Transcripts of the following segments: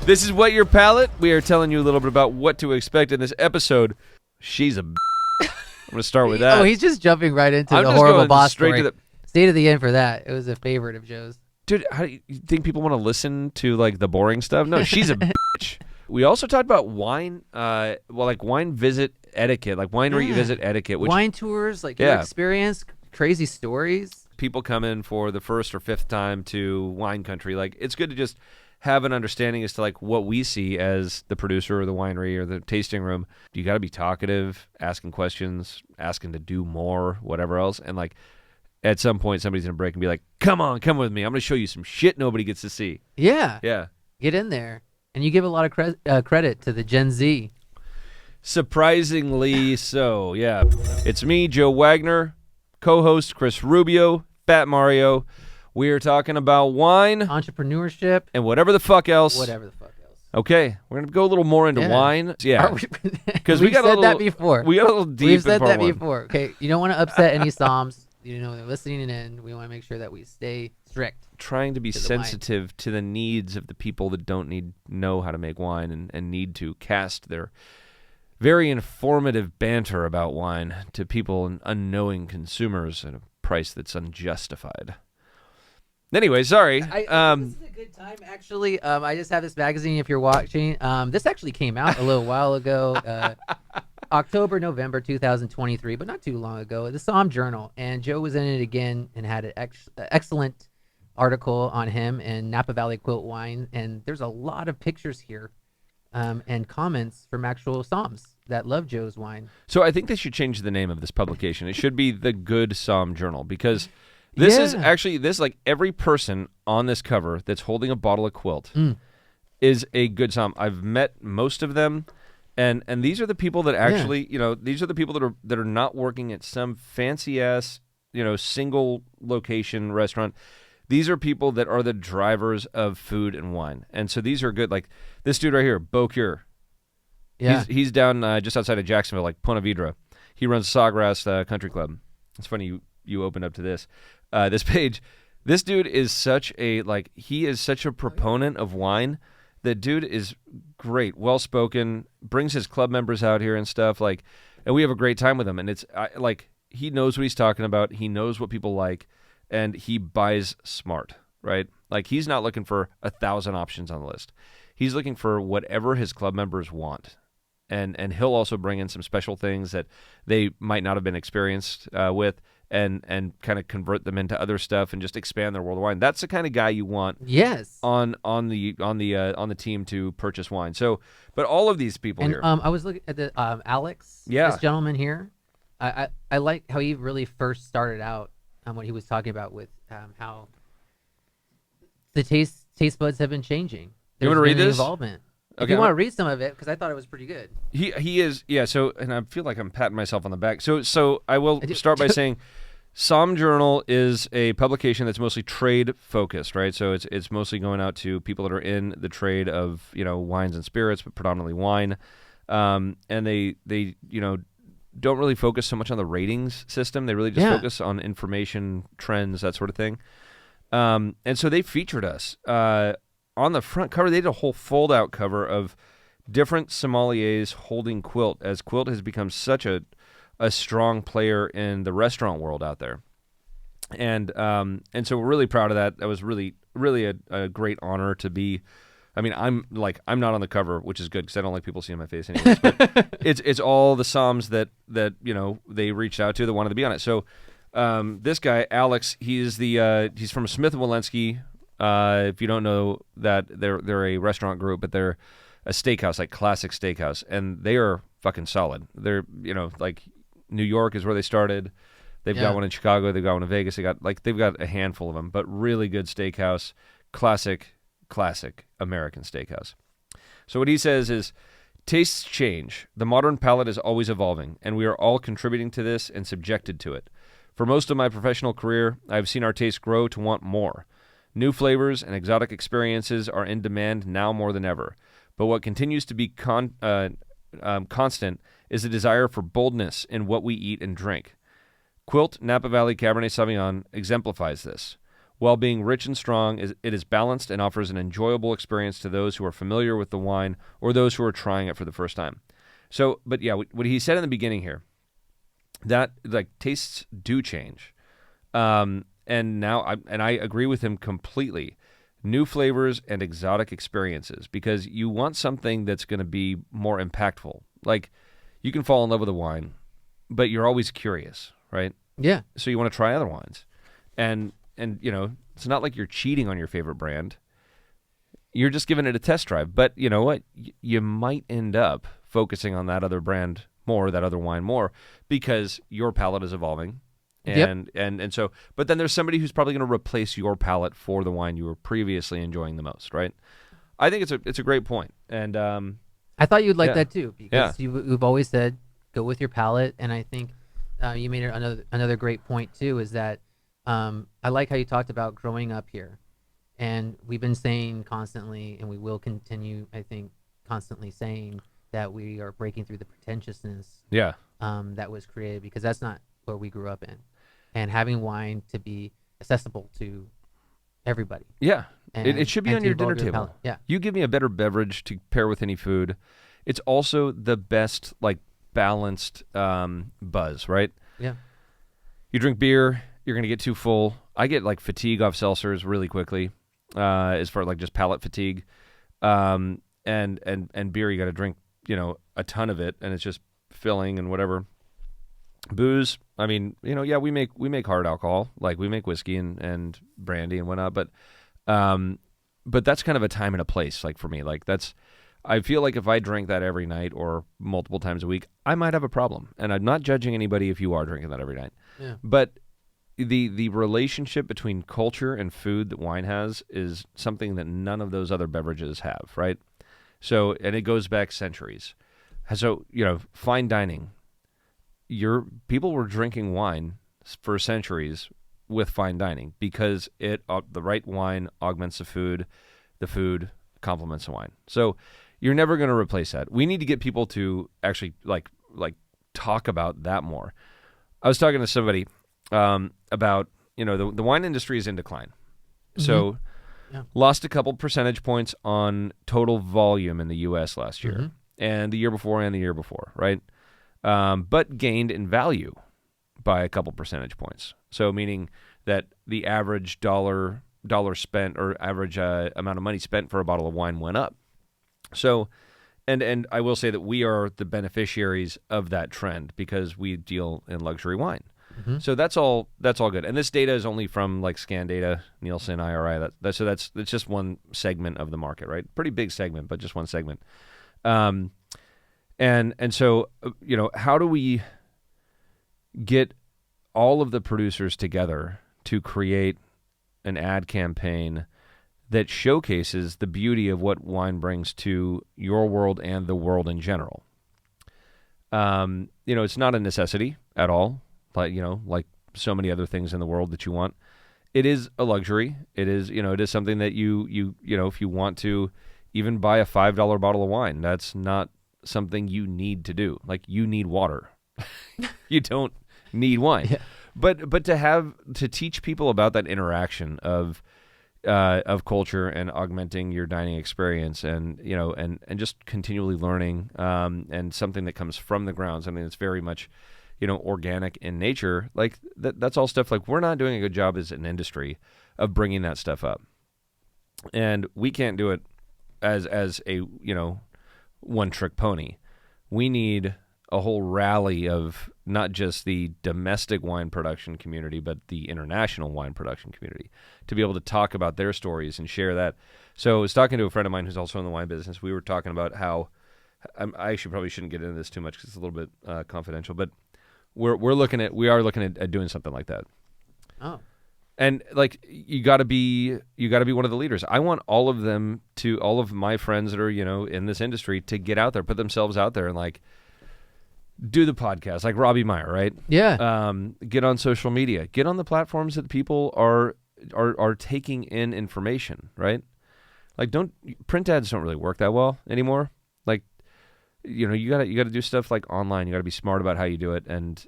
This is What Your Palate. We are telling you a little bit about what to expect in this episode. She's a I'm going to start with that. Oh, he's just jumping right into I'm the just horrible going boss straight story. to the... Stay to the end for that. It was a favorite of Joe's. Dude, how do you think people want to listen to like the boring stuff? No, she's a bitch. We also talked about wine, like wine visit etiquette, like winery visit etiquette. Which, wine tours, like your experience, crazy stories. People come in for the first or fifth time to wine country. Like, it's good to just have an understanding as to like what we see as the producer or the winery or the tasting room. You got to be talkative, asking questions, asking to do more, whatever else. And like at some point, somebody's going to break and be like, come on, come with me. I'm going to show you some shit nobody gets to see. Yeah. Yeah. Get in there. And you give a lot of credit to the Gen Z. Surprisingly so, yeah. It's me, Joe Wagner, co-host Chris Rubio, Fat Mario. We are talking about wine, entrepreneurship, and whatever the fuck else. Whatever the fuck else. Okay, we're gonna go a little more into wine. Yeah, because we got said that before. We got a little deep. We've said in part that one. before. Okay, you don't want to upset any Somms. You know, they're listening in. We want to make sure that we stay strict. Trying to be sensitive to the needs of the people that don't know how to make wine and need to cast their very informative banter about wine to people and unknowing consumers at a price that's unjustified. Anyway, sorry. This is a good time, actually. I just have this magazine if you're watching. This actually came out a little while ago, October, November 2023, but not too long ago. The Somm Journal, and Joe was in it again and had an excellent article on him and Napa Valley Quilt wine. And there's a lot of pictures here and comments from actual Somms that love Joe's wine. So I think they should change the name of this publication. It should be the Good Somm Journal, because this is actually, like every person on this cover that's holding a bottle of quilt is a good Somm. I've met most of them, and these are the people that actually, these are the people that are not working at some fancy ass, single location restaurant. These are people that are the drivers of food and wine, and so these are good. Like this dude right here, Beau Cure. Yeah, he's down just outside of Jacksonville, like Ponte Vedra. He runs Sawgrass Country Club. It's funny you opened up to this page. This dude is such a proponent of wine. The dude is great, well spoken, brings his club members out here and stuff, and we have a great time with him. And it's he knows what he's talking about. He knows what people like, and he buys smart, right? Like, he's not looking for 1,000 options on the list. He's looking for whatever his club members want. And he'll also bring in some special things that they might not have been experienced with, and kind of convert them into other stuff and just expand their world of wine. That's the kind of guy you want. Yes. On the team to purchase wine. So, but all of these people here. I was looking at the Alex. Yeah. This gentleman here. I like how he really first started out on what he was talking about with how the taste buds have been changing. You want to read this? Involvement. Okay, if you want to read some of it, because I thought it was pretty good. He is, yeah. So, and I feel like I'm patting myself on the back. So I will start by saying, Somm Journal is a publication that's mostly trade focused, right? So it's mostly going out to people that are in the trade of wines and spirits, but predominantly wine. And they don't really focus so much on the ratings system. They really just focus on information, trends, that sort of thing. And so they featured us. On the front cover, they did a whole fold-out cover of different sommeliers holding quilt, as quilt has become such a strong player in the restaurant world out there. And so we're really proud of that. That was really, really a great honor to be. I mean, I'm not on the cover, which is good because I don't like people seeing my face anyways. But it's all the Somms that they reached out to that wanted to be on it. So this guy Alex, he's from Smith & Wollensky. If you don't know that, they're a restaurant group, but they're a steakhouse, like classic steakhouse, and they are fucking solid. They're New York is where they started. They've got one in Chicago. They've got one in Vegas. They've got a handful of them, but really good steakhouse, classic American steakhouse. So what he says is, tastes change. The modern palate is always evolving, and we are all contributing to this and subjected to it. For most of my professional career, I have seen our tastes grow to want more. New flavors and exotic experiences are in demand now more than ever. But what continues to be constant is the desire for boldness in what we eat and drink. Quilt Napa Valley Cabernet Sauvignon exemplifies this. While being rich and strong, it is balanced and offers an enjoyable experience to those who are familiar with the wine or those who are trying it for the first time. So, but yeah, what he said in the beginning here, that like tastes do change. And now I agree with him completely. New flavors and exotic experiences, because you want something that's going to be more impactful. Like, you can fall in love with a wine, but you're always curious, right? Yeah. So you want to try other wines. And you know, it's not like you're cheating on your favorite brand. You're just giving it a test drive. But you know what? You might end up focusing on that other brand more, that other wine more, because your palate is evolving. And so, but then there's somebody who's probably going to replace your palate for the wine you were previously enjoying the most, right? I think it's a great point. And I thought you'd like that too, because you've always said go with your palate, and I think you made another great point too, is that I like how you talked about growing up here, and we've been saying constantly, and we will continue, I think, constantly saying that we are breaking through the pretentiousness that was created, because that's not where we grew up in. And having wine to be accessible to everybody. Yeah. It should be on your dinner table. Yeah. You give me a better beverage to pair with any food. It's also the best, like, balanced buzz, right? Yeah. You drink beer, you're going to get too full. I get, like, fatigue off seltzers really quickly, as far as, like, just palate fatigue. And beer, you got to drink, you know, a ton of it, and it's just filling and whatever. Booze, I mean, you know, yeah, we make hard alcohol, like we make whiskey and brandy and whatnot, but that's kind of a time and a place, like for me, like I feel like if I drink that every night or multiple times a week, I might have a problem. And I'm not judging anybody if you are drinking that every night. Yeah. But the relationship between culture and food that wine has is something that none of those other beverages have, right? So, and it goes back centuries. So, you know, fine dining. People were drinking wine for centuries with fine dining because the right wine augments the food complements the wine. So you're never going to replace that. We need to get people to actually like talk about that more. I was talking to somebody about, you know, the wine industry is in decline. So lost a couple percentage points on total volume in the U.S. last year and the year before and the year before, right? But gained in value by a couple percentage points. So meaning that the average dollar spent or average amount of money spent for a bottle of wine went up. So, and I will say that we are the beneficiaries of that trend because we deal in luxury wine. So that's all good. And this data is only from like scan data, Nielsen, IRI. That's just one segment of the market, right? Pretty big segment, but just one segment. And so, you know, how do we get all of the producers together to create an ad campaign that showcases the beauty of what wine brings to your world and the world in general? You know, it's not a necessity at all, but, you know, like so many other things in the world that you want. It is a luxury. It is, you know, it is something that you know, if you want to even buy a $5 bottle of wine, that's not something you need to do. Like, you need water. You don't need wine. Yeah. But to teach people about that interaction of culture and augmenting your dining experience, and you know, and just continually learning, and something that comes from the ground, something that's very much, you know, organic in nature. Like that's all stuff. Like, we're not doing a good job as an industry of bringing that stuff up, and we can't do it as a, you know, one-trick pony. We need a whole rally of not just the domestic wine production community, but the international wine production community to be able to talk about their stories and share that. So I was talking to a friend of mine who's also in the wine business. We were talking about how I actually probably shouldn't get into this too much because it's a little bit confidential, but we are looking at doing something like that. Oh. And like, you got to be one of the leaders. I want all of my friends that are, you know, in this industry to get out there, put themselves out there, and like do the podcast, like Robbie Meyer, right? Yeah. Get on social media, get on the platforms that people are taking in information, right? Like, print ads don't really work that well anymore. Like, you know, you gotta do stuff like online. You gotta be smart about how you do it, and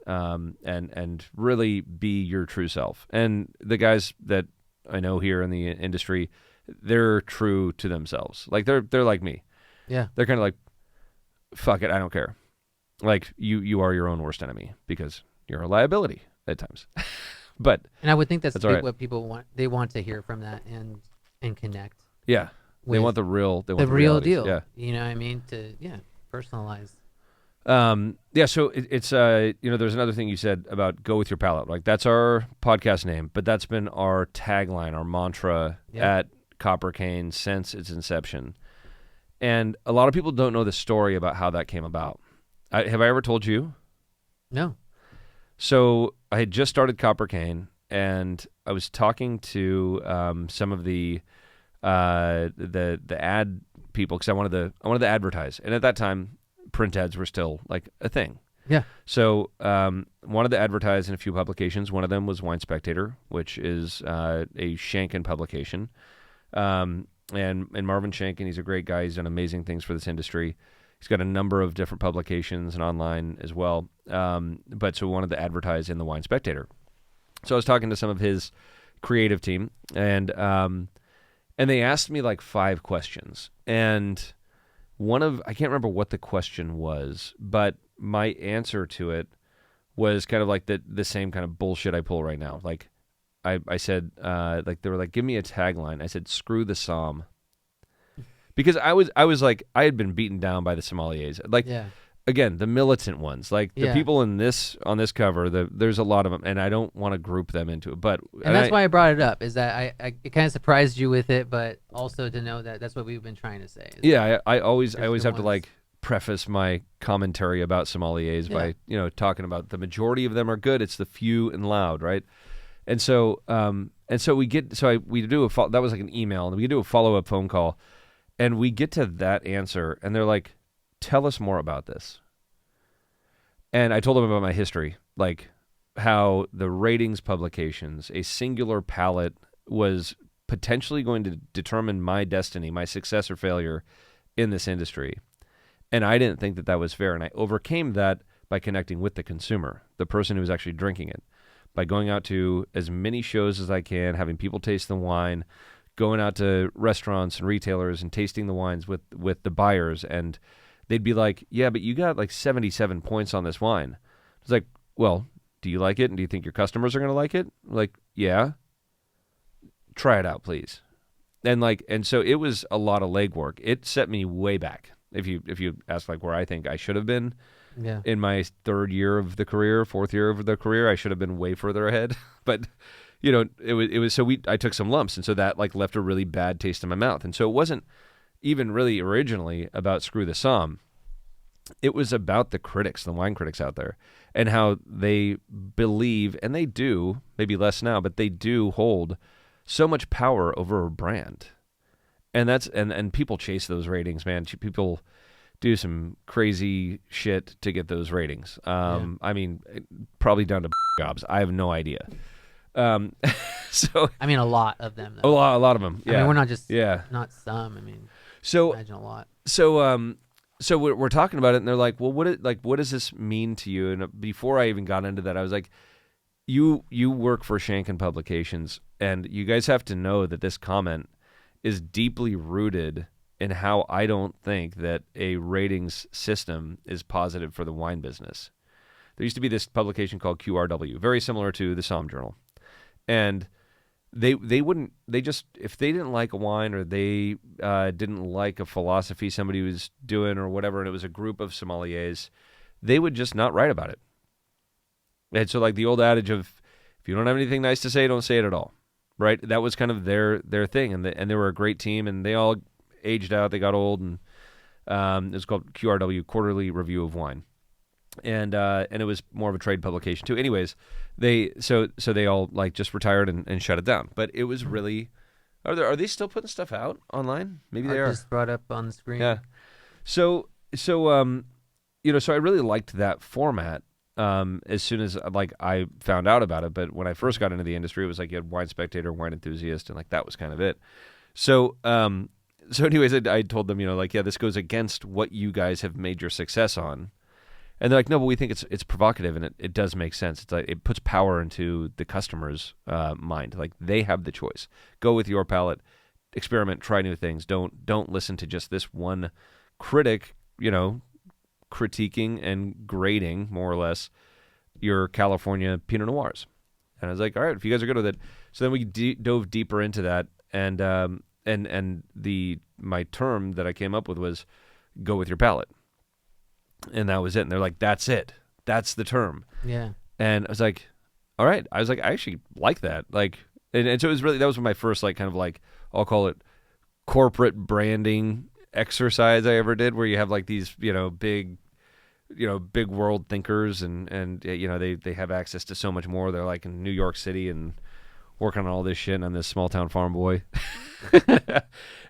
really be your true self. And the guys that I know here in the industry, they're true to themselves. Like they're like me. Yeah. They're kind of like, fuck it, I don't care. Like you are your own worst enemy because you're a liability at times. But and I would think that's right. what people want. They want to hear from that and connect. Yeah. They want the real. They want the real realities. deal. Yeah. You know what I mean? To personalize. Yeah. So it's there's another thing you said about go with your palate. Like that's our podcast name, but that's been our tagline, our mantra at Copper Cane since its inception. And a lot of people don't know the story about how that came about. Have I ever told you? No. So I had just started Copper Cane, and I was talking to some of the ad people because I wanted to advertise, and at that time, print ads were still like a thing. Yeah. So wanted to advertise in a few publications. One of them was Wine Spectator, which is a Shanken publication. And Marvin Shanken, he's a great guy. He's done amazing things for this industry. He's got a number of different publications and online as well. But so we wanted to advertise in the Wine Spectator. So I was talking to some of his creative team, and they asked me like 5 questions. And I can't remember what the question was, but my answer to it was kind of like the same kind of bullshit I pull right now. Like I said, like they were like, give me a tagline. I said, screw the Somm. Because I was like, I had been beaten down by the sommeliers. Like, again, the militant ones, like the people on this cover, there's a lot of them, and I don't want to group them into it. But and that's why I brought it up, is that it kind of surprised you with it, but also to know that that's what we've been trying to say. Yeah, I always have to like preface my commentary about sommeliers by talking about the majority of them are good. It's the few and loud, right? And so we do that was like an email, and we do a follow-up phone call. And we get to that answer, and they're like, tell us more about this. And I told them about my history, like how the ratings publications, a singular palette, was potentially going to determine my destiny, my success or failure in this industry. And I didn't think that was fair. And I overcame that by connecting with the consumer, the person who was actually drinking it, by going out to as many shows as I can, having people taste the wine, going out to restaurants and retailers and tasting the wines with the buyers, and they'd be like, yeah, but you got like 77 points on this wine. It's like, well, do you like it? And do you think your customers are going to like it? Like, yeah. Try it out, please. And so it was a lot of legwork. It set me way back. If you ask like where I think I should have been in my 3rd year of the career, 4th year of the career, I should have been way further ahead. But it was so I took some lumps, and so that like left a really bad taste in my mouth. And so it wasn't even really originally about screw the Somm. It was about the critics, the wine critics out there, and how they believe, and they do, maybe less now, but they do hold so much power over a brand. And that's and people chase those ratings, man. People do some crazy shit to get those ratings. I mean, probably down to jobs. I have no idea. So I mean, a lot of them, though. A lot of them. Yeah. I mean, we're not just not some. I mean, imagine a lot. So we're talking about it, and they're like, well, what does this mean to you? And before I even got into that, I was like, you work for Shanken Publications, and you guys have to know that this comment is deeply rooted in how I don't think that a ratings system is positive for the wine business. There used to be this publication called QRW, very similar to the Somm Journal. And they just, if they didn't like a wine, or they didn't like a philosophy somebody was doing or whatever, and it was a group of sommeliers, they would just not write about it. And so like the old adage of, if you don't have anything nice to say, don't say it at all, right? That was kind of their thing, and they were a great team, and they all aged out, they got old, and it was called QRW, Quarterly Review of Wine. And it was more of a trade publication too. Anyways, they all like just retired and shut it down. But it was really, are they still putting stuff out online? Maybe they are. Just brought up on the screen. Yeah. So I really liked that format. As soon as like I found out about it, but when I first got into the industry, it was like you had Wine Spectator, Wine Enthusiast, and like that was kind of it. So anyways, I told them, this goes against what you guys have made your success on. And they're like, no, but we think it's provocative, and it does make sense. It's like it puts power into the customer's mind. Like they have the choice. Go with your palate, experiment, try new things. Don't listen to just this one critic, critiquing and grading more or less your California Pinot Noirs. And I was like, all right, if you guys are good with it. So then we dove deeper into that, and my term that I came up with was go with your palate. And that was it. And they're like, that's it. That's the term. Yeah. And I was like, all right. I was like, I actually like that. Like, and so it was really, that was my first, like, kind of like, I'll call it corporate branding exercise I ever did, where you have like these, big world thinkers and they have access to so much more. They're like in New York City and working on all this shit, and I'm this small town farm boy.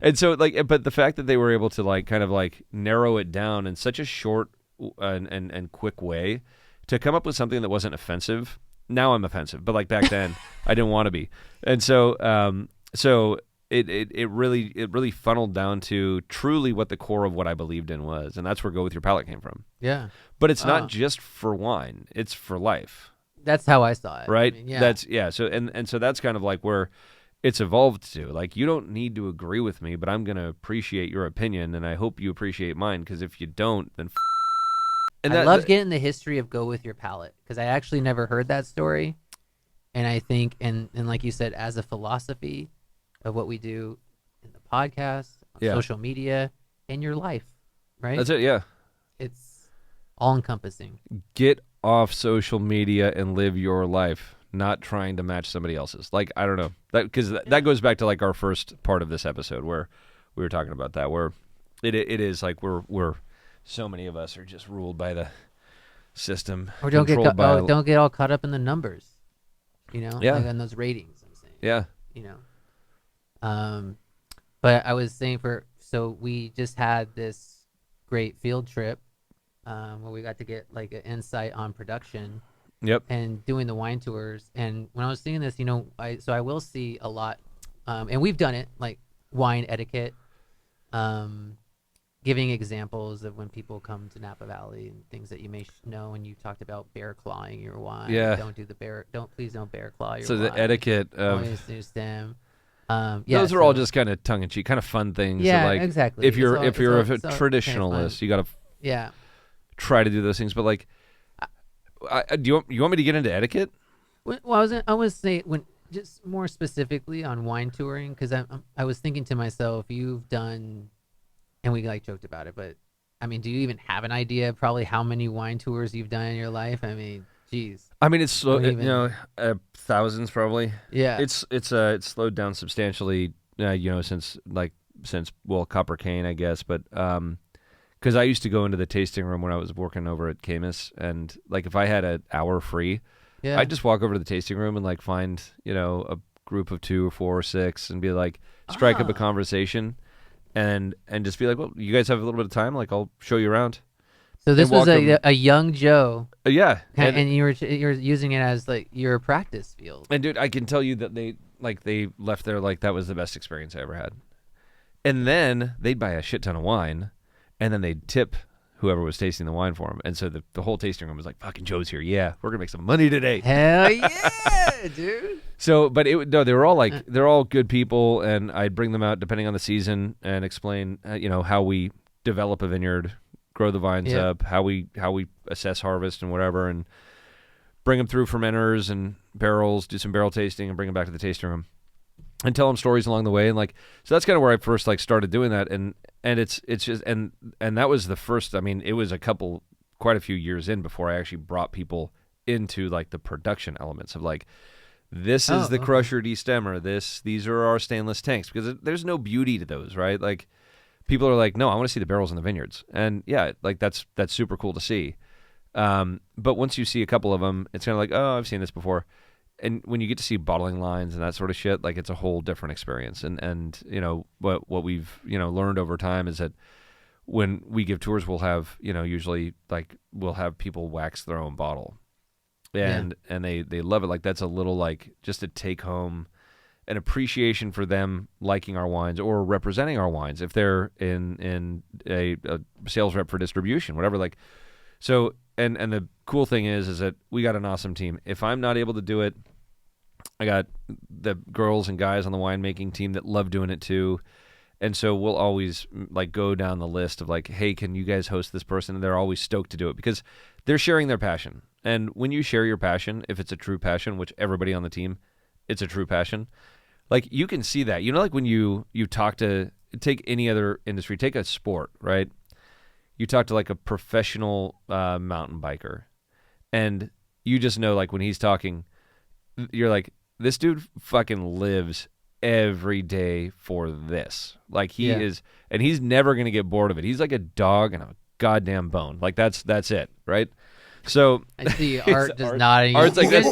And so like, but the fact that they were able to like kind of like narrow it down in such a short and quick way to come up with something that wasn't offensive. Now I'm offensive, but like back then I didn't want to be. And so it really funneled down to truly what the core of what I believed in was, and that's where Go With Your Palate came from. Yeah. But it's not just for wine; it's for life. That's how I saw it. Right? I mean, yeah. So and so that's kind of like where it's evolved to. Like, you don't need to agree with me, but I'm going to appreciate your opinion, and I hope you appreciate mine, because if you don't, then and I love getting the history of Go With Your Palate, because I actually never heard that story. And I think, and like you said, as a philosophy of what we do in the podcast, on social media, in your life, right? That's it, yeah. It's all-encompassing. Get off social media and live your life, not trying to match somebody else's. Like, I don't know, because that goes back to like our first part of this episode where we were talking about that, where it is like we're so many of us are just ruled by the system, or don't get all caught up in the numbers, like on those ratings. I'm saying, but I was saying so we just had this great field trip where we got to get like an insight on production. Yep. And doing the wine tours. And when I was seeing this, I will see a lot, and we've done it, like wine etiquette, giving examples of when people come to Napa Valley and things that you may know. And you talked about bear clawing your wine. Yeah. Please don't bear claw your wine. So the etiquette of always do stem. Those are all just kind of tongue in cheek, kind of fun things. Yeah, that, like, exactly. If you're a traditionalist, you got to try to do those things. But like, do you want me to get into etiquette? Well, I was saying just more specifically on wine touring, because I was thinking to myself, you've done, and we like joked about it, but I mean, do you even have an idea of probably how many wine tours you've done in your life? I mean, geez. I mean, it's slow, thousands probably. Yeah. It's slowed down substantially, since Copper Cane, I guess, but because I used to go into the tasting room when I was working over at Camus, and like if I had an hour free, I'd just walk over to the tasting room and like find a group of 2 or 4 or 6 and be like, strike up a conversation, and just be like, well, you guys have a little bit of time, like I'll show you around. So this was a young Joe. Yeah, and you're using it as like your practice field. And dude, I can tell you that they left there like that was the best experience I ever had. And then they'd buy a shit ton of wine. And then they'd tip whoever was tasting the wine for them. And so the whole tasting room was like, fucking Joe's here. Yeah, we're going to make some money today. Hell yeah, dude. So, but they were all like, they're all good people. And I'd bring them out depending on the season and explain, how we develop a vineyard, grow the vines up, how we assess harvest and whatever. And bring them through fermenters and barrels, do some barrel tasting and bring them back to the tasting room. And tell them stories along the way, and like, so that's kind of where I first like started doing that, and it's just and that was the first. I mean, it was quite a few years in before I actually brought people into like the production elements of like, this is the crusher destemmer. These are our stainless tanks, because there's no beauty to those, right? Like, people are like, no, I want to see the barrels in the vineyards, and yeah, like that's super cool to see. But once you see a couple of them, it's kind of like, oh, I've seen this before. And when you get to see bottling lines and that sort of shit, like it's a whole different experience. And what we've learned over time is that when we give tours, we'll have usually like we'll have people wax their own bottle, and they love it. Like that's a little like just a take home, an appreciation for them liking our wines or representing our wines if they're in a sales rep for distribution, whatever. Like, So and the cool thing is that we got an awesome team. If I'm not able to do it, I got the girls and guys on the winemaking team that love doing it too. And so we'll always like go down the list of like, hey, can you guys host this person? And they're always stoked to do it because they're sharing their passion. And when you share your passion, if it's a true passion, which everybody on the team, it's a true passion, like you can see that. You know, like when you talk to, take any other industry, take a sport, right? You talk to like a professional mountain biker, and you just know like when he's talking, you're like, this dude fucking lives every day for this. Like he is, and he's never going to get bored of it. He's like a dog and a goddamn bone. Like that's it, right? So I see Art just nodding. Art's like that's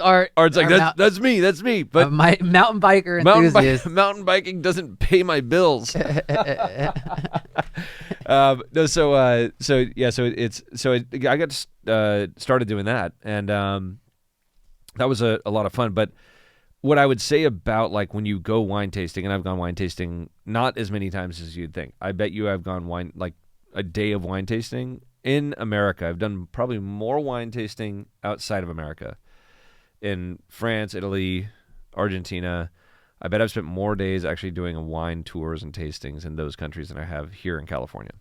Art's like that's me. But my mountain biker enthusiast. Mountain biking doesn't pay my bills. No, so I got started doing that, and that was a lot of fun. But what I would say about like when you go wine tasting, and I've gone wine tasting not as many times as you'd think. I bet you I've gone wine like a day of wine tasting in America. I've done probably more wine tasting outside of America, in France, Italy, Argentina. I bet I've spent more days actually doing wine tours and tastings in those countries than I have here in California.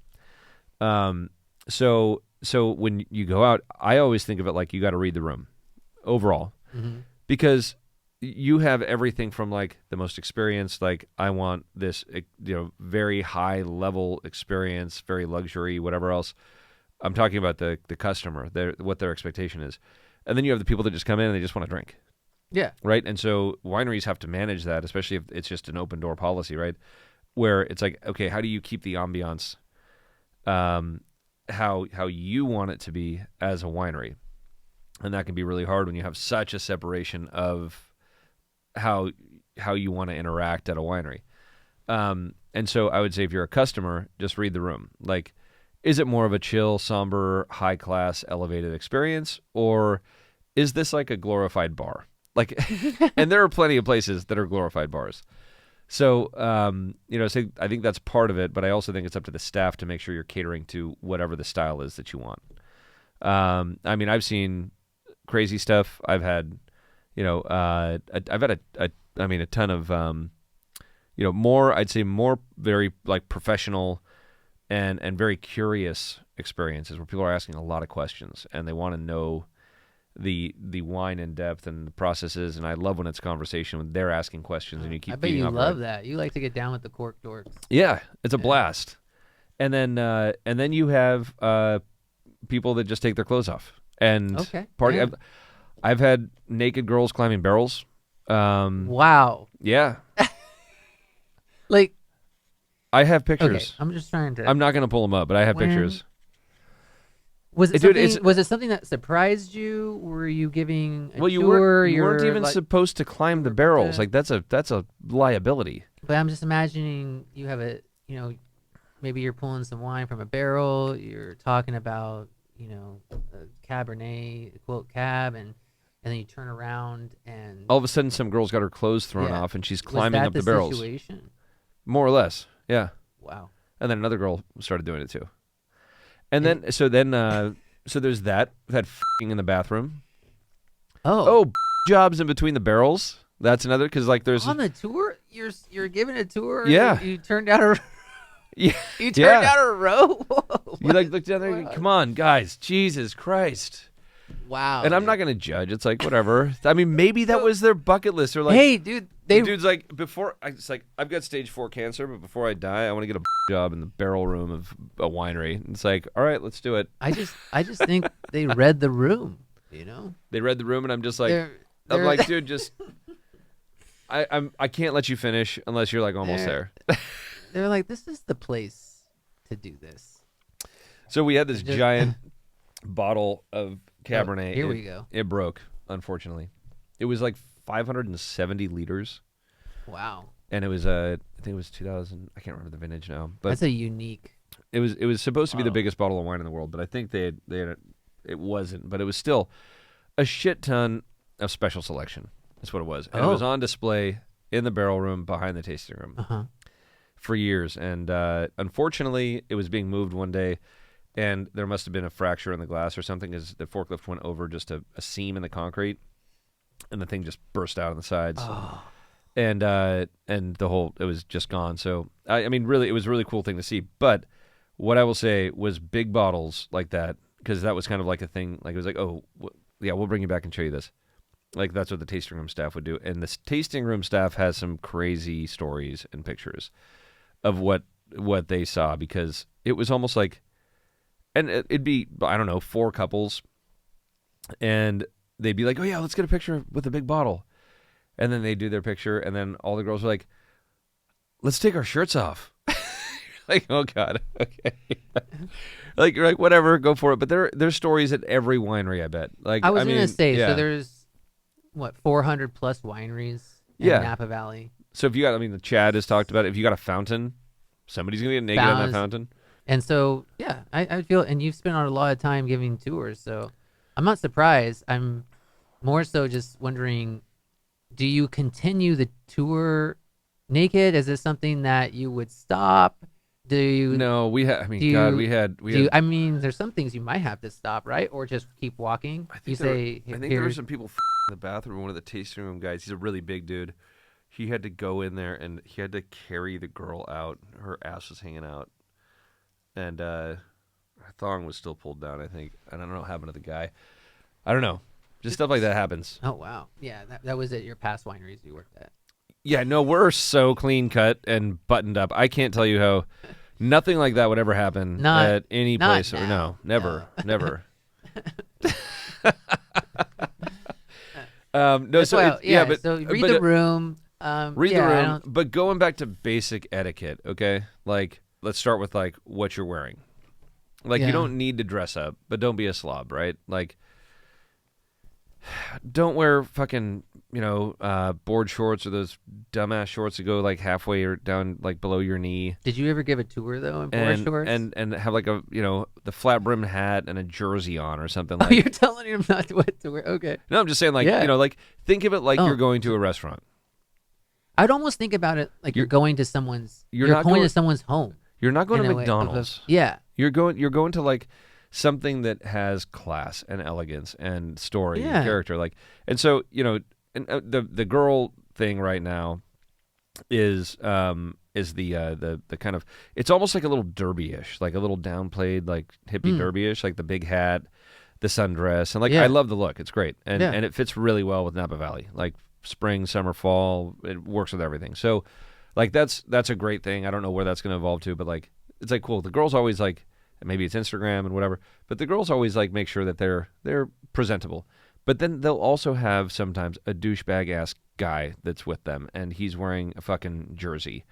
So when you go out, I always think of it like you got to read the room overall, because you have everything from like the most experienced, like I want this, very high level experience, very luxury, whatever else. I'm talking about the customer, what their expectation is. And then you have the people that just come in and they just want to drink. Yeah. Right. And so wineries have to manage that, especially if it's just an open door policy, right? Where it's like, okay, how do you keep the ambiance, how you want it to be as a winery? And that can be really hard when you have such a separation of how you want to interact at a winery. And so I would say if you're a customer, just read the room. Like, is it more of a chill, somber, high-class, elevated experience, or is this like a glorified bar? Like, and there are plenty of places that are glorified bars. So, so I think that's part of it, but I also think it's up to the staff to make sure you're catering to whatever the style is that you want. I mean, I've seen crazy stuff. I've had, I've had a ton of, I'd say more very like professional and very curious experiences where people are asking a lot of questions and they want to know the wine in depth and the processes. And I love when it's conversation when they're asking questions and you keep. I bet you love that. You like to get down with the cork dorks. Yeah, it's a blast. And then you have people that just take their clothes off and party. Yeah. I've had naked girls climbing barrels. Wow. Yeah. Like, I have pictures. Okay, I'm just trying to. I'm not going to pull them up, but I have pictures. Was it something that surprised you? Were you giving a tour? You weren't even supposed to climb the barrels. Like that's a liability. But I'm just imagining you have maybe you're pulling some wine from a barrel. You're talking about a Cabernet, quote cab, and then you turn around and all of a sudden some girl's got her clothes thrown off and she's climbing up the barrels. Situation? More or less, yeah. Wow. And then another girl started doing it too. And then so there's that. We've had f***ing in the bathroom. Oh, jobs in between the barrels. That's another, because like there's on the tour. You're giving a tour. Yeah. You turned down a. Yeah. You turned down a row. Whoa, you like look down there. And, come on, guys. Jesus Christ. Wow. And I'm not gonna judge. It's like whatever. I mean, maybe that was their bucket list. Or like, hey, dude. The dude's like, it's like I've got stage 4 cancer, but before I die, I want to get a job in the barrel room of a winery. And it's like, all right, let's do it. I just think they read the room. They read the room, and I'm just like, I'm like, dude, just I can't let you finish unless you're like almost there. They're like, this is the place to do this. So we had this giant bottle of Cabernet. Here we go. It broke, unfortunately. It was like 570 liters. Wow. And it was I think it was 2000. I can't remember the vintage now. But that's a unique. It was supposed to be the biggest bottle of wine in the world, but I think they had it wasn't. But it was still a shit ton of special selection. That's what it was. And it was on display in the barrel room behind the tasting room for years. And unfortunately, it was being moved one day. and there must have been a fracture in the glass or something as the forklift went over just a seam in the concrete, and the thing just burst out on the sides. Oh. And the whole, it was just gone. So, I mean, really, it was a really cool thing to see. But what I will say was big bottles like that, because that was kind of like a thing. Like, it was like, oh, yeah, we'll bring you back and show you this. Like, that's what the tasting room staff would do. And the tasting room staff has some crazy stories and pictures of what they saw, because it was almost like, and it'd be, I don't know, 4 couples, and they'd be like, oh, yeah, let's get a picture with a big bottle. And then they do their picture, and then all the girls were like, let's take our shirts off. Like, oh, God, okay. Like, you're like, whatever, go for it. But there's stories at every winery, I bet. Like, I was going to say, yeah. so there's, 400 plus wineries in Napa Valley. So if you got, the Chad has talked about it. If you got a fountain, somebody's going to get naked on that fountain. And so, yeah, I feel, and you've spent a lot of time giving tours, so I'm not surprised. I'm more so just wondering, do you continue the tour naked? Is this something that you would stop? Do you? No, we had. I mean, there's some things you might have to stop, right? Or just keep walking. I think there were some people in the bathroom. One of the tasting room guys, he's a really big dude. He had to go in there and he had to carry the girl out. Her ass was hanging out, and her thong was still pulled down, I think. I don't know what happened to the guy. I don't know. Just stuff like that happens. Oh, wow. Yeah, that was at your past wineries you worked at. Yeah, no, we're so clean cut and buttoned up. I can't tell you how nothing like that would ever happen at any place. Now. No, never. No, So read the room. Read the room, but going back to basic etiquette, okay? Like, let's start with, like, what you're wearing. Like, you don't need to dress up, but don't be a slob, right? Like, don't wear fucking, board shorts or those dumbass shorts that go, like, halfway or down, like, below your knee. Did you ever give a tour, though, in board shorts? And have, like, the flat-brimmed hat and a jersey on or something like that. Oh, you're telling him not what to wear? Okay. No, I'm just saying, like, like, think of it like you're going to a restaurant. I'd almost think about it like you're going to someone's. You're going to someone's home. You're not going to McDonald's. Yeah. You're going to, like, something that has class and elegance and story and character. Like, and so and the girl thing right now is the kind of, it's almost like a little derby-ish, like a little downplayed, like hippie derby-ish, like the big hat, the sundress, and like I love the look. It's great, and it fits really well with Napa Valley. Like, spring, summer, fall, it works with everything. So, like, that's a great thing. I don't know where that's going to evolve to, but, like, it's like cool. The girls always, like, maybe it's Instagram and whatever, but the girls always, like, make sure that they're presentable. But then they'll also have sometimes a douchebag ass guy that's with them, and he's wearing a fucking jersey,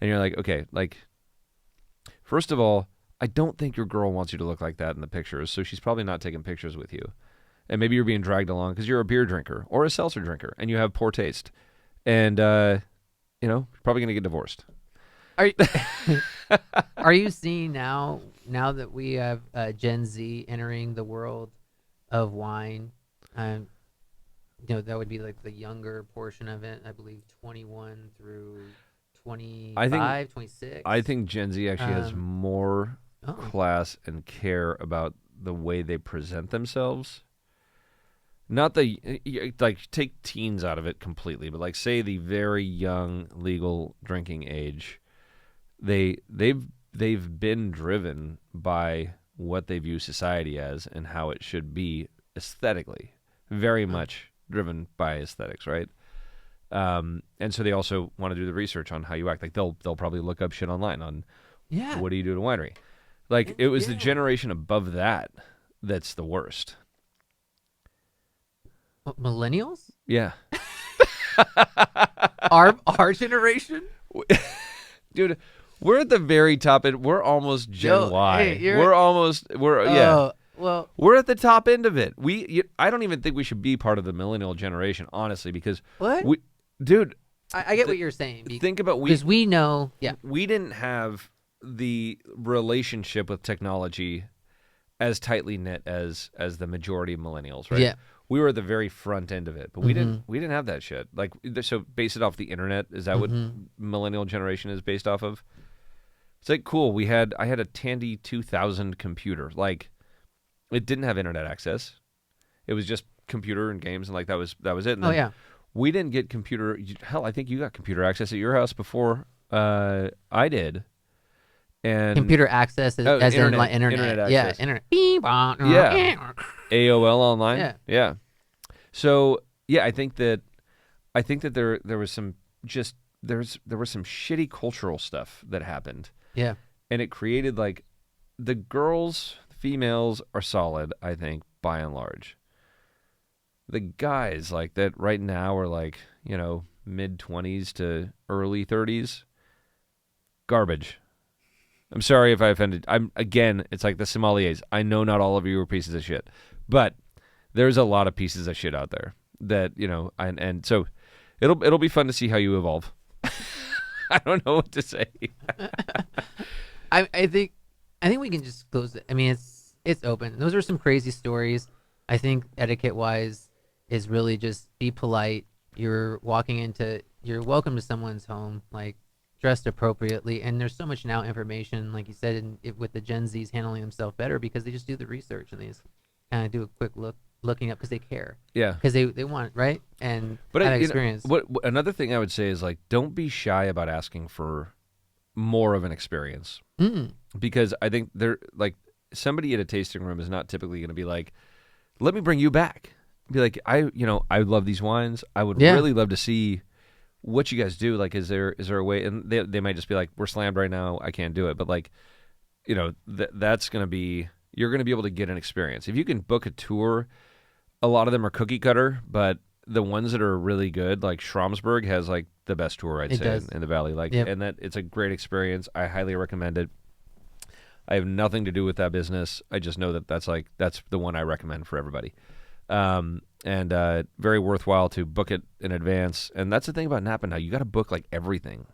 and you're like, okay, like, first of all, I don't think your girl wants you to look like that in the pictures, so she's probably not taking pictures with you. And maybe you're being dragged along because you're a beer drinker or a seltzer drinker and you have poor taste. And, you're probably going to get divorced. Are you seeing now that we have Gen Z entering the world of wine? That would be like the younger portion of it. I believe 21 through 25, 26. I think Gen Z actually has more class and care about the way they present themselves. Not like, take teens out of it completely, but, like, say the very young legal drinking age, they've been driven by what they view society as and how it should be aesthetically, very much driven by aesthetics, right? And so they also want to do the research on how you act. Like, they'll probably look up shit online on what do you do at a winery. Like, it was the generation above that's the worst. Millennials? Yeah. Our generation? Dude, we're at the very top end. We're almost Gen Y. Hey, we're at the top end of it. I don't even think we should be part of the millennial generation, honestly, because what? I get what you're saying. Think about because we know, we didn't have the relationship with technology as tightly knit as the majority of millennials, right? Yeah. We were at the very front end of it, but we didn't have that shit. Like, so base it off the internet. Is that what millennial generation is based off of? It's like, cool, I had a Tandy 2000 computer. Like, it didn't have internet access. It was just computer and games, and like that was it. And Oh then yeah. we didn't get computer. Hell, I think you got computer access at your house before I did. And Computer access as in like internet. Yeah, access. internet. Yeah. AOL online. Yeah. Yeah. So yeah, I think that there was some there was some shitty cultural stuff that happened. Yeah. And it created like the females are solid, I think, by and large. The guys like that right now are like, mid-20s to early 30s. Garbage. I'm sorry if I offended. It's like the sommeliers. I know not all of you are pieces of shit, but there's a lot of pieces of shit out there that, and so it'll be fun to see how you evolve. I don't know what to say. I think we can just close it. I mean, it's open. Those are some crazy stories. I think etiquette wise is really just be polite. You're welcome to someone's home, like dressed appropriately. And there's so much now information, like you said, with the Gen Zs handling themselves better because they just do the research and they just kind of do a quick looking up because they care. Yeah. Because they want, right? And but have experience. What another thing I would say is like, don't be shy about asking for more of an experience. Because I think somebody at a tasting room is not typically going to be like, let me bring you back. Be like, I love these wines. I would really love to see what you guys do. Like, is there a way? And they might just be like, we're slammed right now. I can't do it. But like, that's going to be, you're going to be able to get an experience. If you can book a tour, a lot of them are cookie cutter, but the ones that are really good, like Schramsberg has like the best tour I'd say in the Valley. Like, and that it's a great experience. I highly recommend it. I have nothing to do with that business. I just know that's the one I recommend for everybody. And very worthwhile to book it in advance. And that's the thing about Napa now. You got to book like everything,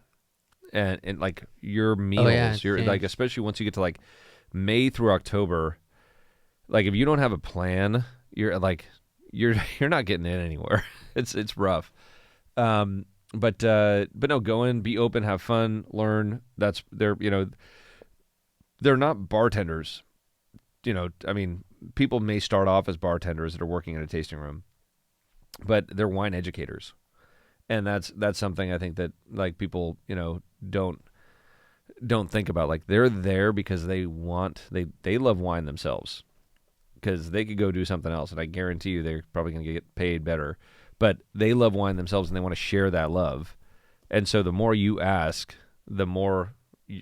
and like your meals. Your like, especially once you get to like May through October. Like if you don't have a plan, you're not getting in anywhere. It's rough. But no, go in, be open, have fun, learn. They're not bartenders. I mean, people may start off as bartenders that are working in a tasting room, but they're wine educators. And that's something I think that like people, don't think about. Like they're there because they love wine themselves. Because they could go do something else, and I guarantee you they're probably going to get paid better. But they love wine themselves, and they want to share that love. And so the more you ask, the more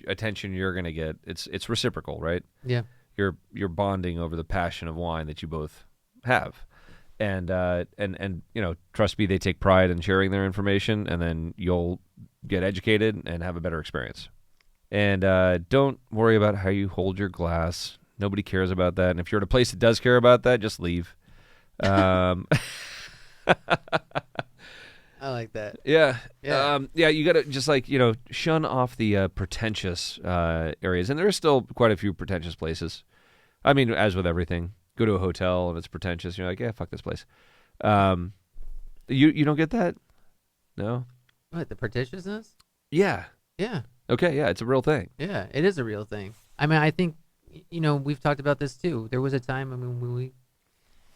attention you're going to get. It's reciprocal, right? Yeah. You're bonding over the passion of wine that you both have, and trust me, they take pride in sharing their information, and then you'll get educated and have a better experience. And don't worry about how you hold your glass. Nobody cares about that. And if you're at a place that does care about that, just leave. I like that. Yeah. Yeah. You got to just shun off the pretentious areas. And there are still quite a few pretentious places. I mean, as with everything, go to a hotel and it's pretentious. You're like, yeah, fuck this place. You don't get that? No? What, the pretentiousness? Yeah. Yeah. Okay, yeah, it's a real thing. Yeah, it is a real thing. I mean, I think, we've talked about this too. There was a time, when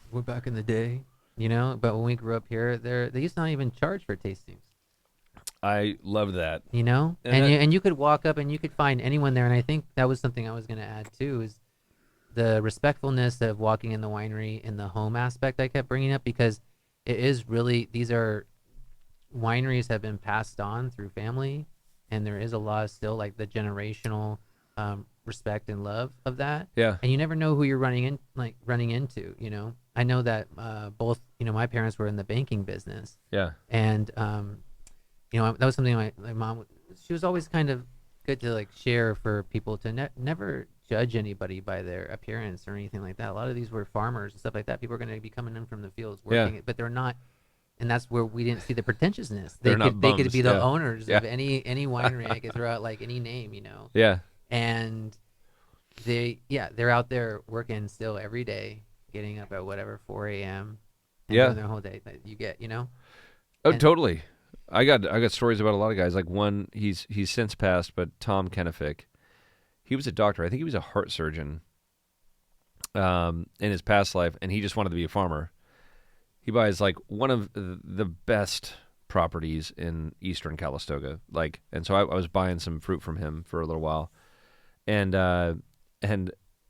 we're back in the day, but when we grew up here, they used to not even charge for tastings. I love that. And you could walk up and you could find anyone there. And I think that was something I was going to add too, is the respectfulness of walking in the winery in the home aspect I kept bringing up, because it is really, wineries have been passed on through family, and there is a lot of still like the generational respect and love of that. Yeah. And you never know who you're running into, I know that both, my parents were in the banking business. Yeah. And that was something my mom, she was always kind of good to like share for people to never judge anybody by their appearance or anything like that. A lot of these were farmers and stuff like that. People are going to be coming in from the fields working, but they're not. And that's where we didn't see the pretentiousness. They could be the owners of any winery. I could throw out like any name, Yeah. And they're out there working still every day, getting up at whatever 4 a.m. and doing their whole day. You get, Oh, totally. I got stories about a lot of guys. Like one, he's since passed, but Tom Kennefick, he was a doctor. I think he was a heart surgeon in his past life, and he just wanted to be a farmer. He buys like one of the best properties in eastern Calistoga, and so I was buying some fruit from him for a little while, and when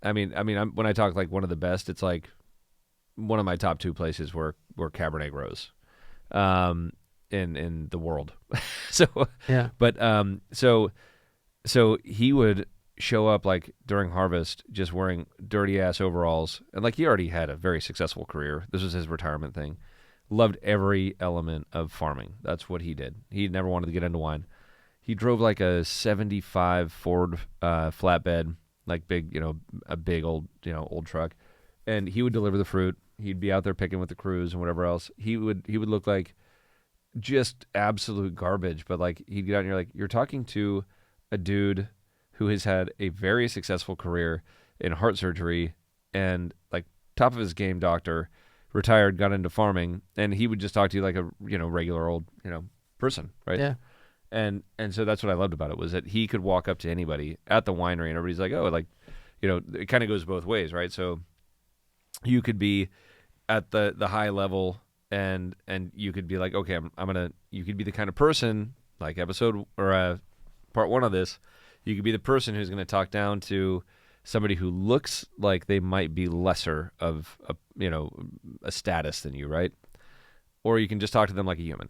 I talk like one of the best, it's like one of my top 2 places where Cabernet grows, in the world. So yeah, but so he would show up like during harvest just wearing dirty ass overalls, and like he already had a very successful career. This was his retirement thing. Loved every element of farming. That's what he did. He never wanted to get into wine. He drove like a 75 Ford flatbed, like big, a big old truck, and he would deliver the fruit. He'd be out there picking with the crews and whatever else. He would look like just absolute garbage, but like he'd get out and you're talking to a dude who has had a very successful career in heart surgery and like top of his game doctor, retired, got into farming, and he would just talk to you like a regular old person, right? Yeah. And so that's what I loved about it, was that he could walk up to anybody at the winery and everybody's like, oh, like, it kind of goes both ways, right? So you could be at the high level and you could be like, okay, you could be the kind of person like episode or part 1 of this, you could be the person who's going to talk down to somebody who looks like they might be lesser of a status than you, right? Or you can just talk to them like a human.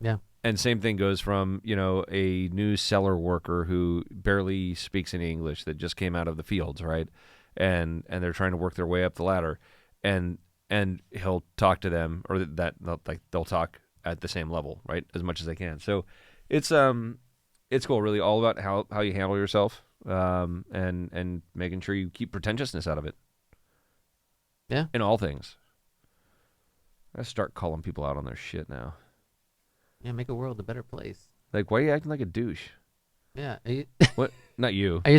Yeah. And same thing goes from, a new cellar worker who barely speaks any English that just came out of the fields, right? And they're trying to work their way up the ladder, and he'll talk to them, or they'll talk at the same level, right? As much as they can. So it's cool, really all about how you handle yourself, and making sure you keep pretentiousness out of it. Yeah. In all things. I start calling people out on their shit now. Yeah, make the world a better place. Like, why are you acting like a douche? Yeah. What? Not you. Are you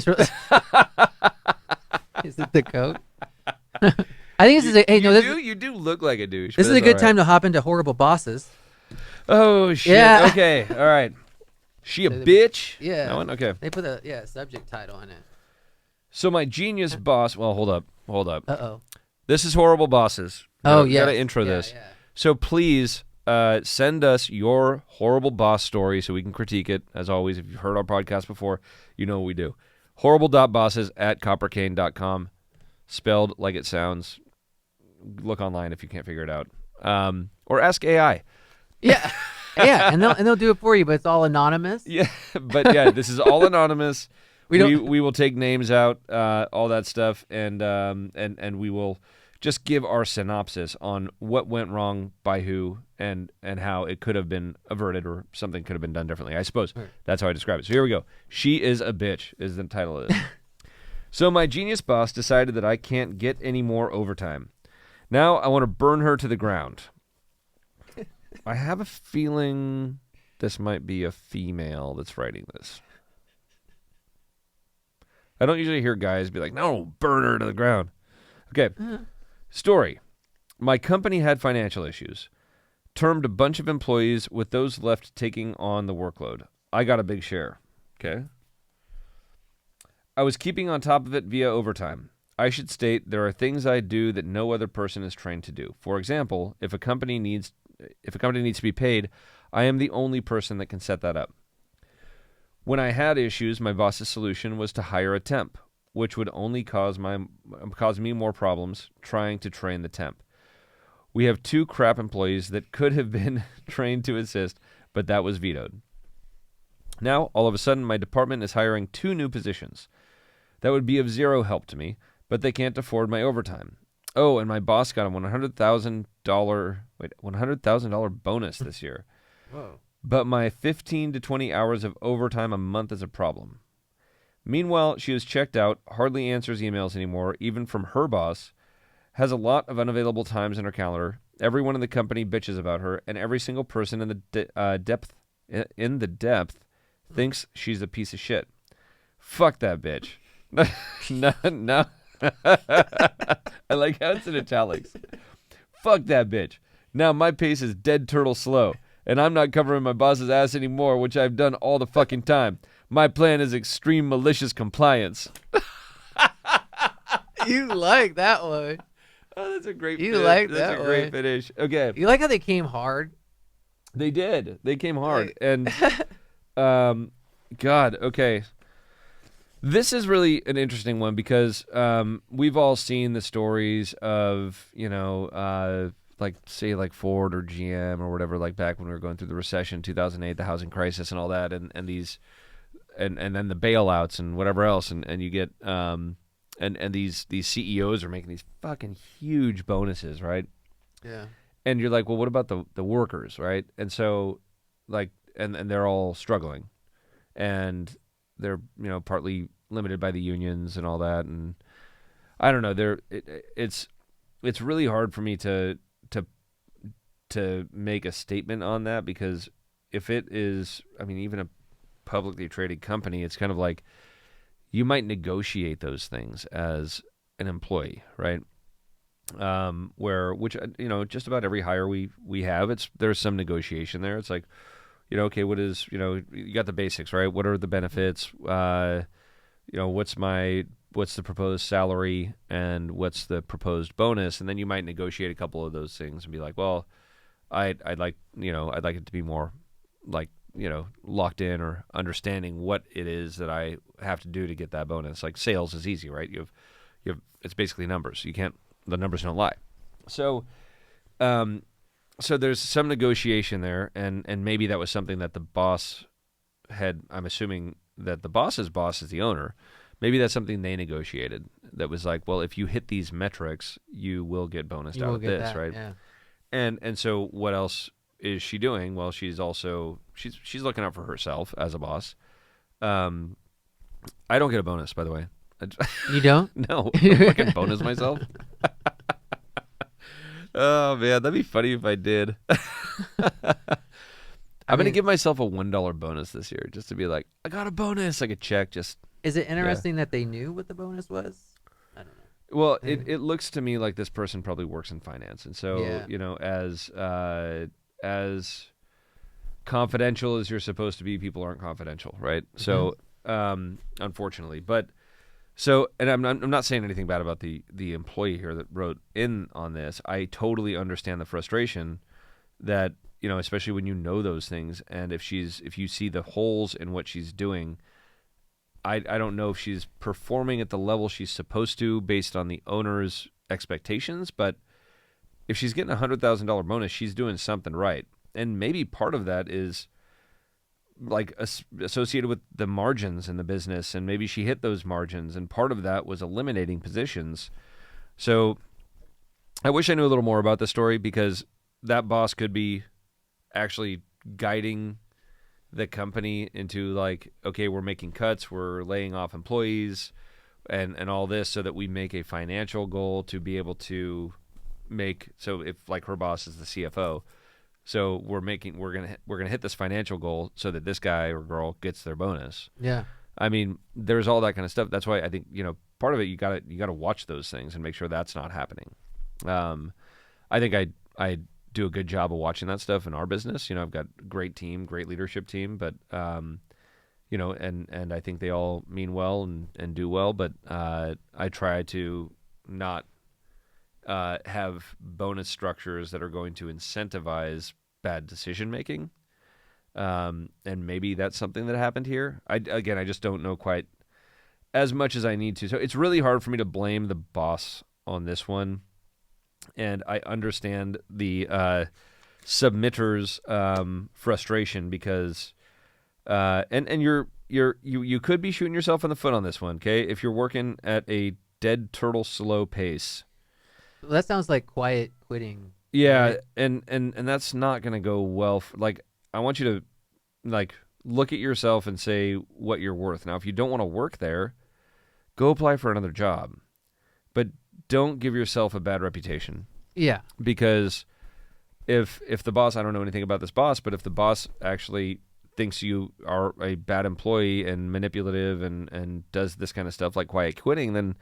Is it the coat? I think this is you do look like a douche. This is a good time to hop into horrible bosses. Oh shit. Yeah. Okay. All right. She a bitch? Yeah. That one? Okay. They put a subject title in it. So my genius boss. Well, hold up. Uh-oh. This is horrible bosses. Gotta intro this. Yeah. So please send us your horrible boss story so we can critique it. As always, if you've heard our podcast before, you know what we do. Horrible.bosses@coppercane.com. Spelled like it sounds. Look online if you can't figure it out. Or ask AI. Yeah. Yeah, and they'll do it for you, but it's all anonymous. Yeah, but yeah, this is all anonymous. We will take names out, all that stuff, and we will just give our synopsis on what went wrong by who and how it could have been averted or something could have been done differently. I suppose that's how I describe it. So here we go. She is a bitch is the title of this. So my genius boss decided that I can't get any more overtime. Now I want to burn her to the ground. I have a feeling this might be a female that's writing this. I don't usually hear guys be like, no, burn her to the ground. Okay. Story. My company had financial issues. Termed a bunch of employees with those left taking on the workload. I got a big share. Okay. I was keeping on top of it via overtime. I should state there are things I do that no other person is trained to do. For example, if a company needs to be paid, I am the only person that can set that up. When I had issues, my boss's solution was to hire a temp, which would only cause me more problems trying to train the temp. We have 2 crap employees that could have been trained to assist, but that was vetoed. Now, all of a sudden, my department is hiring 2 new positions. That would be of zero help to me, but they can't afford my overtime. Oh, and my boss got a $100,000 bonus this year. Whoa. But my 15 to 20 hours of overtime a month is a problem. Meanwhile, she is checked out, hardly answers emails anymore, even from her boss, has a lot of unavailable times in her calendar. Everyone in the company bitches about her, and every single person in the depth thinks she's a piece of shit. Fuck that bitch. No. I like how it's in italics. Fuck that bitch. Now my pace is dead turtle slow, and I'm not covering my boss's ass anymore, which I've done all the fucking time. My plan is extreme malicious compliance. You like that one. Oh, that's a great You finish. like That's that a great one. finish. Okay. You like how they came hard? They did. They came hard. Like- And, God, okay. This is really an interesting one because we've all seen the stories of, like, say, like Ford or GM or whatever, like back when we were going through the recession, 2008, the housing crisis and all that, and these, and then the bailouts and whatever else, and you get, and these CEOs are making these fucking huge bonuses, right? Yeah. And you're like, well, what about the workers, right? And so, like, and they're all struggling, and they're partly limited by the unions and all that, and I don't know. It's really hard for me to make a statement on that because if it is, I mean, even a publicly traded company, it's kind of like you might negotiate those things as an employee, right? Which just about every hire we have, there's some negotiation there. It's like, okay, what is, you got the basics, right? What are the benefits? What's the proposed salary and what's the proposed bonus? And then you might negotiate a couple of those things and be like, well, I'd like it to be more like, locked in or understanding what it is that I have to do to get that bonus. Like sales is easy, right? You have it's basically numbers. The numbers don't lie. So, so there's some negotiation there, and maybe that was something that the boss had. I'm assuming that the boss's boss is the owner. Maybe that's something they negotiated. That was like, well, if you hit these metrics, you will get bonused out of this, right? Yeah. And so what else is she doing? Well, she's looking out for herself as a boss. I don't get a bonus, by the way. You don't? No, I fucking bonus myself. Oh man, that'd be funny if I did. I'm gonna give myself a $1 bonus this year, just to be like, I got a bonus, like a check. Just is it interesting that they knew what the bonus was? I don't know. Well, it looks to me like this person probably works in finance, and so as confidential as you're supposed to be, people aren't confidential, right? Mm-hmm. So unfortunately, but. So, and I'm not saying anything bad about the employee here that wrote in on this. I totally understand the frustration that, especially when you know those things, and if you see the holes in what she's doing, I don't know if she's performing at the level she's supposed to based on the owner's expectations, but if she's getting a $100,000 bonus, she's doing something right. And maybe part of that is like associated with the margins in the business, and maybe she hit those margins, and part of that was eliminating positions. So I wish I knew a little more about the story, because that boss could be actually guiding the company into like, okay, we're making cuts, we're laying off employees and all this, so that we make a financial goal to be able to make, so if like her boss is the CFO, so we're gonna hit this financial goal so that this guy or girl gets their bonus. Yeah. I mean, there's all that kind of stuff. That's why I think, part of it, you gotta watch those things and make sure that's not happening. I think I do a good job of watching that stuff in our business. I've got a great team, great leadership team, but and I think they all mean well and do well, but I try to not have bonus structures that are going to incentivize bad decision making. And maybe that's something that happened here. I just don't know quite as much as I need to. So it's really hard for me to blame the boss on this one. And I understand the submitter's frustration, because and you could be shooting yourself in the foot on this one, okay? If you're working at a dead turtle slow pace. Well, that sounds like quiet quitting. Yeah, right? and that's not going to go well. I want you to look at yourself and say what you're worth. Now, if you don't want to work there, go apply for another job. But don't give yourself a bad reputation. Yeah. Because if the boss, I don't know anything about this boss, but if the boss actually thinks you are a bad employee and manipulative and does this kind of stuff like quiet quitting, then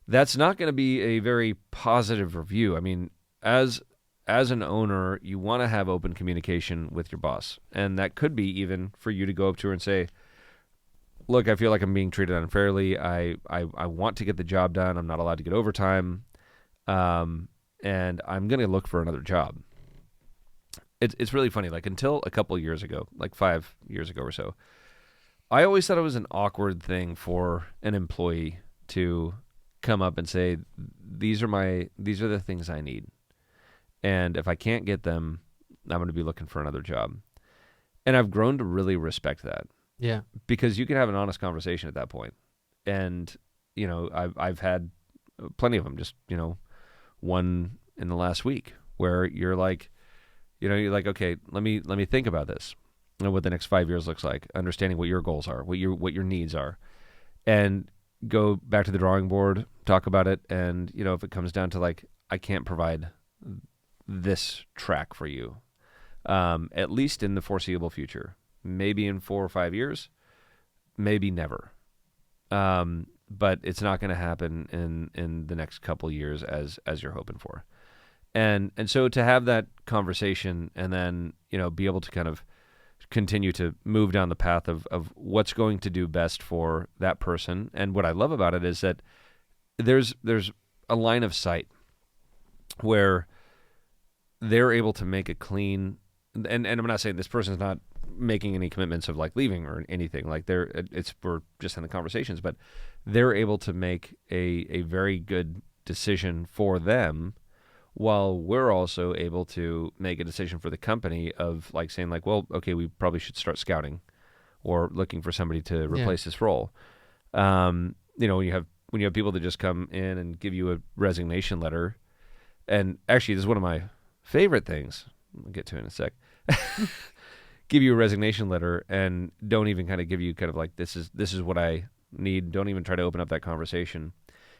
that's not going to be a very positive review. I mean, as an owner, you want to have open communication with your boss. And that could be even for you to go up to her and say, look, I feel like I'm being treated unfairly. I want to get the job done. I'm not allowed to get overtime. And I'm going to look for another job. It's really funny. Like until a couple years ago, like 5 years ago or so, I always thought it was an awkward thing for an employee to come up and say, these are the things I need. And if I can't get them, I'm going to be looking for another job. And I've grown to really respect that. Yeah. Because you can have an honest conversation at that point. And, you know, I've had plenty of them, just, you know, one in the last week where you're like, okay, let me think about this. You know, what the next 5 years looks like, understanding what your goals are, what your needs are, and go back to the drawing board, talk about it. And, you know, if it comes down to like, I can't provide this track for you, at least in the foreseeable future, maybe in 4 or 5 years, maybe never. But it's not going to happen in the next couple years as you're hoping for. And so to have that conversation and then, you know, be able to kind of continue to move down the path of what's going to do best for that person. And what I love about it is that there's a line of sight where they're able to make a clean, and I'm not saying this person's not making any commitments of like leaving or anything, like we're just in the conversations, but they're able to make a very good decision for them, while we're also able to make a decision for the company of like saying like, well, okay, we probably should start scouting or looking for somebody to replace this role. You know, when you have people that just come in and give you a resignation letter, and actually this is one of my favorite things, I'll get to it in a sec, give you a resignation letter and don't even kind of give you kind of like, this is what I need. Don't even try to open up that conversation.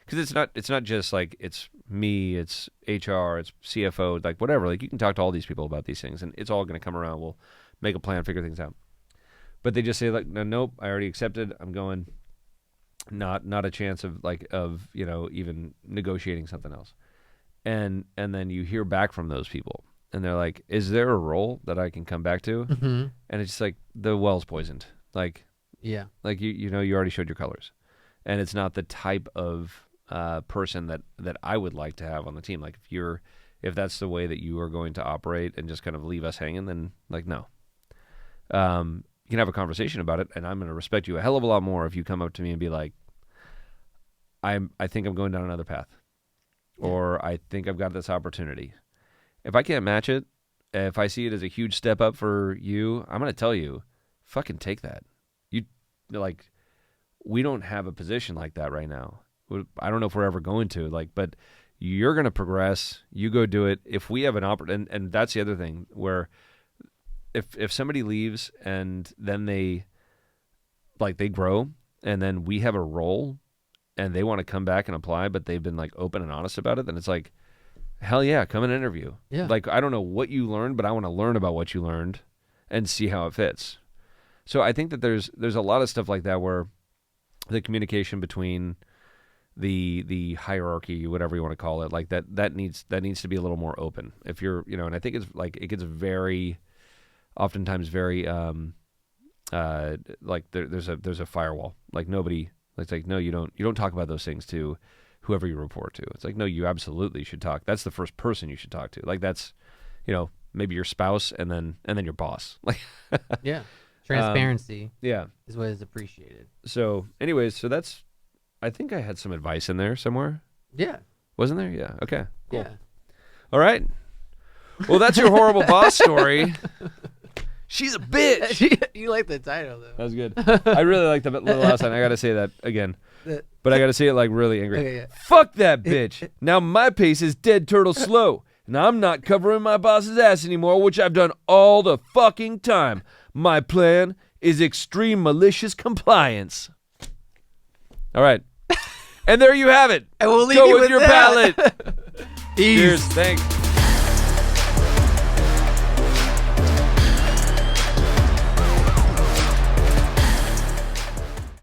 Because it's not just like it's me, it's HR, it's CFO, like whatever. Like you can talk to all these people about these things, and it's all going to come around. We'll make a plan, figure things out. But they just say like, no, nope, I already accepted. I'm going. Not a chance of you know, even negotiating something else. And then you hear back from those people, and they're like, is there a role that I can come back to? Mm-hmm. And it's just like the well's poisoned. Like like you know, you already showed your colors, and it's not the type of person that I would like to have on the team. Like if that's the way that you are going to operate and just kind of leave us hanging, then like, no. You can have a conversation about it, and I'm going to respect you a hell of a lot more if you come up to me and be like, I think I'm going down another path, or I think I've got this opportunity. If I can't match it, if I see it as a huge step up for you, I'm going to tell you, fucking take that. We don't have a position like that right now. I don't know if we're ever going to, but you're going to progress. You go do it. If we have an opportunity, and that's the other thing, where if somebody leaves and then they grow, and then we have a role and they want to come back and apply, but they've been like open and honest about it, then it's like, hell yeah, come and interview. Yeah. Like, I don't know what you learned, but I want to learn about what you learned and see how it fits. So I think that there's a lot of stuff like that where the communication between the hierarchy, whatever you want to call it, like that needs to be a little more open. If you're, you know, and I think it's like it gets oftentimes very like there's a firewall. Like nobody, it's like, no, you don't talk about those things to whoever you report to. It's like, no, you absolutely should talk. That's the first person you should talk to. Like that's, you know, maybe your spouse and then your boss. Like yeah, transparency. Yeah, is what is appreciated. So, anyways, that's. I think I had some advice in there somewhere. Yeah. Wasn't there? Yeah. Okay. Cool. Yeah. All right. Well, that's your horrible boss story. She's a bitch. You like the title, though. That was good. I really liked the little last line. I got to say that again. But I got to say it like really angry. Okay, yeah. Fuck that bitch. Now my pace is dead turtle slow. And I'm not covering my boss's ass anymore, which I've done all the fucking time. My plan is extreme malicious compliance. All right. And there you have it. And we'll leave Go you with your palate. Peace. Cheers. Thanks.